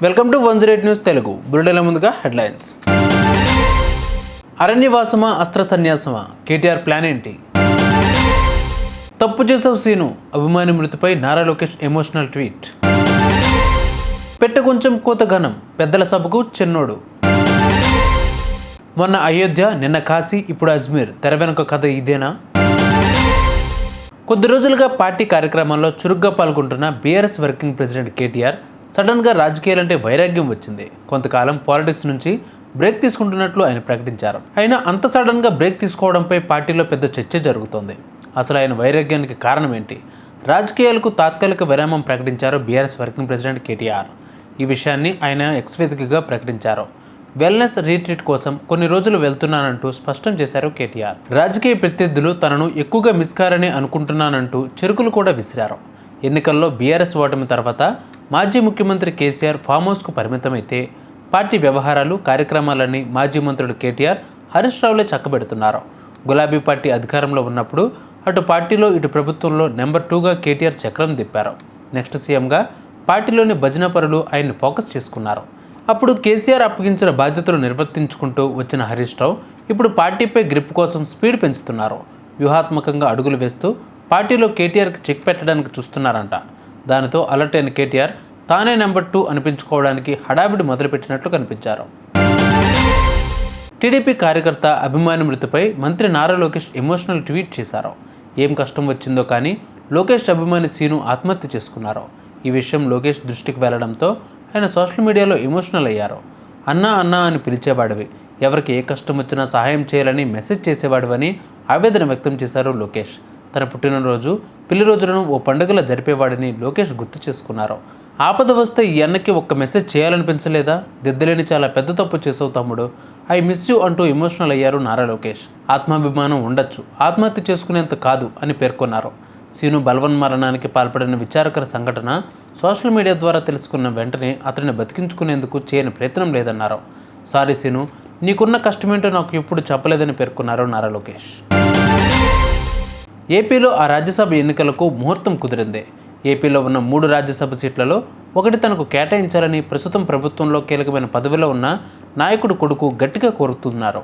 Welcome to 108 news Telugu. బులెటిన్ల ముందుగా headlines. అరణ్యవాసమా అస్త్ర సన్యాసమా, కేటీఆర్ ప్లాన్ ఏంటి? తప్పు చేసావు సీను, అభిమాని మృతిపై నారా లోకేష్ ఎమోషనల్ ట్వీట్. పెట్ట కొంచెం కోత ఘనం, పెద్దల సభకు చిన్నోడు. మొన్న అయోధ్య, నిన్న కాశీ, ఇప్పుడు అజ్మీర్, తెర వెనుక కథ ఇదేనా? కొద్ది రోజులుగా పార్టీ కార్యక్రమాల్లో చురుగ్గా పాల్గొంటున్న బీఆర్ఎస్ వర్కింగ్ ప్రెసిడెంట్ కేటీఆర్ సడన్గా రాజకీయాలంటే వైరాగ్యం వచ్చింది. కొంతకాలం పాలిటిక్స్ నుంచి బ్రేక్ తీసుకుంటున్నట్లు ఆయన ప్రకటించారు. అయినా అంత సడన్గా బ్రేక్ తీసుకోవడంపై పార్టీలో పెద్ద చర్చ జరుగుతోంది. అసలు ఆయన వైరాగ్యానికి కారణం ఏంటి? రాజకీయాలకు తాత్కాలిక విరామం ప్రకటించారు బీఆర్ఎస్ వర్కింగ్ ప్రెసిడెంట్ కేటీఆర్. ఈ విషయాన్ని ఆయన ఎక్స్ వేదికగా ప్రకటించారు. వెల్నెస్ రీట్రీట్ కోసం కొన్ని రోజులు వెళ్తున్నానంటూ స్పష్టం చేశారు కేటీఆర్. రాజకీయ ప్రత్యర్థులు తనను ఎక్కువగా మిస్ కారని అనుకుంటున్నానంటూ చెరుకులు కూడా విసిరారు. ఎన్నికల్లో బీఆర్ఎస్ ఓటమి తర్వాత మాజీ ముఖ్యమంత్రి కేసీఆర్ ఫామ్ హౌస్కు పరిమితమైతే పార్టీ వ్యవహారాలు, కార్యక్రమాలన్నీ మాజీ మంత్రులు కేటీఆర్, హరీష్ రావులే చక్కబెడుతున్నారు. గులాబీ పార్టీ అధికారంలో ఉన్నప్పుడు అటు పార్టీలో ఇటు ప్రభుత్వంలో నెంబర్ 2గా కేటీఆర్ చక్రం తిప్పారు. నెక్స్ట్ సీఎంగా పార్టీలోని భజన పరులు ఆయన్ని ఫోకస్ చేసుకున్నారు. అప్పుడు కేసీఆర్ అప్పగించిన బాధ్యతలు నిర్వర్తించుకుంటూ వచ్చిన హరీష్ రావు ఇప్పుడు పార్టీపై గ్రిప్ కోసం స్పీడ్ పెంచుతున్నారు. వ్యూహాత్మకంగా అడుగులు వేస్తూ పార్టీలో కేటీఆర్కి చెక్ పెట్టడానికి చూస్తున్నారంట. దానితో అలర్ట్ అయిన కేటీఆర్ తానే నెంబర్ 2 అనిపించుకోవడానికి హడావిడి మొదలుపెట్టినట్లు కనిపించారు. టీడీపీ కార్యకర్త అభిమాని మృతిపై మంత్రి నారా లోకేష్ ఎమోషనల్ ట్వీట్ చేశారు. ఏం కష్టం వచ్చిందో కానీ లోకేష్ అభిమాని సీను ఆత్మహత్య చేసుకున్నారు. ఈ విషయం లోకేష్ దృష్టికి వెళ్లడంతో ఆయన సోషల్ మీడియాలో ఎమోషనల్ అయ్యారు. అన్నా అన్నా అని పిలిచేవాడివి, ఎవరికి ఏ కష్టం వచ్చినా సహాయం చేయాలని మెసేజ్ చేసేవాడివని ఆవేదన వ్యక్తం చేశారు లోకేష్. తన పుట్టినరోజు, పెళ్లి రోజులను ఓ పండుగలా జరిపేవాడిని లోకేష్ గుర్తు చేసుకున్నారు. ఆపద వస్తే ఈ అన్నకి ఒక్క మెసేజ్ చేయాలనిపించలేదా? దిద్దలేని చాలా పెద్ద తప్పు చేసావు తమ్ముడు, ఐ మిస్ యూ అంటూ ఎమోషనల్ అయ్యారు నారా లోకేష్. ఆత్మాభిమానం ఉండొచ్చు, ఆత్మహత్య చేసుకునేంత కాదు అని పేర్కొన్నారు. సీను బలవన్మరణానికి పాల్పడిన విచారకర సంఘటన సోషల్ మీడియా ద్వారా తెలుసుకున్న వెంటనే అతన్ని బతికించుకునేందుకు చేయని ప్రయత్నం లేదన్నారు. సారీ సీను, నీకున్న కష్టమేంటో నాకు ఎప్పుడు చెప్పలేదని పేర్కొన్నారు నారా లోకేష్. ఏపీలో ఆ రాజ్యసభ ఎన్నికలకు ముహూర్తం కుదిరింది. ఏపీలో ఉన్న 3 రాజ్యసభ సీట్లలో ఒకటి తనకు కేటాయించాలని ప్రస్తుతం ప్రభుత్వంలో కీలకమైన పదవిలో ఉన్న నాయకుడు కొడుకు గట్టిగా కోరుతున్నారు.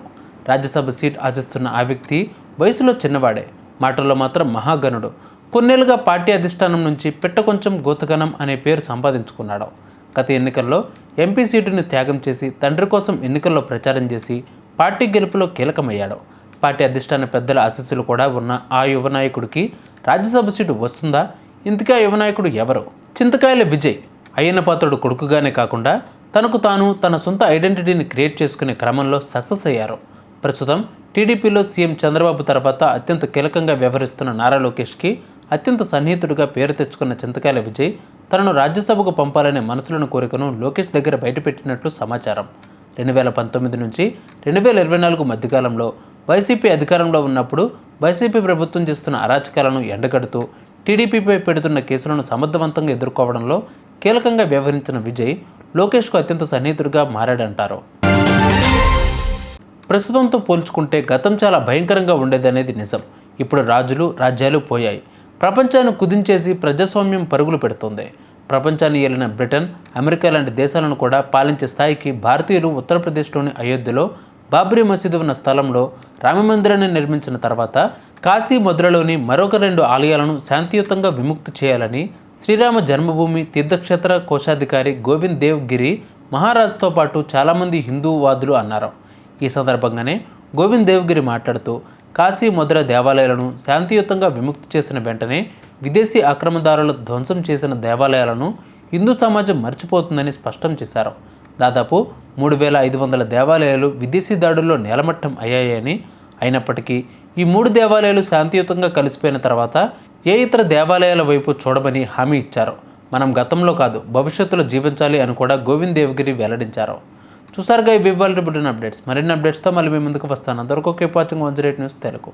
రాజ్యసభ సీట్ ఆశిస్తున్న ఆ వ్యక్తి వయసులో చిన్నవాడే, మాటల్లో మాత్రం మహాగణుడు. కొన్నేళ్లుగా పార్టీ అధిష్టానం నుంచి పెట్ట కొంచెం గోతగనం అనే పేరు సంపాదించుకున్నాడు. గత ఎన్నికల్లో ఎంపీ సీటుని త్యాగం చేసి తండ్రి కోసం ఎన్నికల్లో ప్రచారం చేసి పార్టీ గెలుపులో కీలకమయ్యాడు. పార్టీ అధిష్టాన పెద్దల ఆశీస్సులు కూడా ఉన్న ఆ యువ నాయకుడికి రాజ్యసభ సీటు వస్తుందా? ఇంతకీ ఆ యువ నాయకుడు ఎవరు? చింతకాయల విజయ్ అయ్యన్నపాత్రుడు కొడుకుగానే కాకుండా తనకు తాను తన సొంత ఐడెంటిటీని క్రియేట్ చేసుకునే క్రమంలో సక్సెస్ అయ్యారు. ప్రస్తుతం టీడీపీలో సీఎం చంద్రబాబు తర్వాత అత్యంత కీలకంగా వ్యవహరిస్తున్న నారా లోకేష్కి అత్యంత సన్నిహితుడిగా పేరు తెచ్చుకున్న చింతకాయల విజయ్ తనను రాజ్యసభకు పంపాలనే మనసులోని కోరికను లోకేష్ దగ్గర బయటపెట్టినట్లు సమాచారం. 2019 నుంచి 2024 మధ్యకాలంలో వైసీపీ అధికారంలో ఉన్నప్పుడు వైసీపీ ప్రభుత్వం చేస్తున్న అరాచకాలను ఎండగడుతూ టీడీపీపై పెడుతున్న కేసులను సమర్థవంతంగా ఎదుర్కోవడంలో కీలకంగా వ్యవహరించిన విజయ్ లోకేష్కు అత్యంత సన్నిహితుడిగా మారాడంటారు. ప్రస్తుతంతో పోల్చుకుంటే గతం చాలా భయంకరంగా ఉండేదనేది నిజం. ఇప్పుడు రాజ్యాలు పోయాయి. ప్రపంచాన్ని కుదించేసి ప్రజాస్వామ్యం పరుగులు పెడుతోంది. ప్రపంచాన్ని ఏలిన బ్రిటన్, అమెరికా లాంటి దేశాలను కూడా పాలించే స్థాయికి భారతీయులు ఉత్తరప్రదేశ్లోని అయోధ్యలో బాబ్రీ మసీదు ఉన్న స్థలంలో రామమందిరాన్ని నిర్మించిన తర్వాత కాశీ, మధురలోని మరొక 2 ఆలయాలను శాంతియుతంగా విముక్తి చేయాలని శ్రీరామ జన్మభూమి తీర్థక్షేత్ర కోశాధికారి గోవింద్ దేవ్ గిరి మహారాజ్తో పాటు చాలామంది హిందూవాదులు అన్నారు. ఈ సందర్భంగానే గోవింద్ దేవ్ గిరి మాట్లాడుతూ కాశీ, మధుర దేవాలయాలను శాంతియుతంగా విముక్తి చేసిన వెంటనే విదేశీ ఆక్రమణదారులు ధ్వంసం చేసిన దేవాలయాలను హిందూ సమాజం మర్చిపోతుందని స్పష్టం చేశారు. దాదాపు 3500 దేవాలయాలు విదేశీ దాడుల్లో నేలమట్టం అయ్యాయని, అయినప్పటికీ ఈ 3 దేవాలయాలు శాంతియుతంగా కలిసిపోయిన తర్వాత ఏ ఇతర దేవాలయాల వైపు చూడమని హామీ ఇచ్చారు. మనం గతంలో కాదు భవిష్యత్తులో జీవించాలి అని కూడా గోవింద్ దేవ్గిరి వెల్లడించారు. చూసారుగా ఇవి ఇవాళ బులెటిన్ అప్డేట్స్. మరిన్ని అప్డేట్స్తో మళ్ళీ మీ ముందుకు వస్తాను. అందరికీ వాచింగ్ 108 న్యూస్ తెలుగు.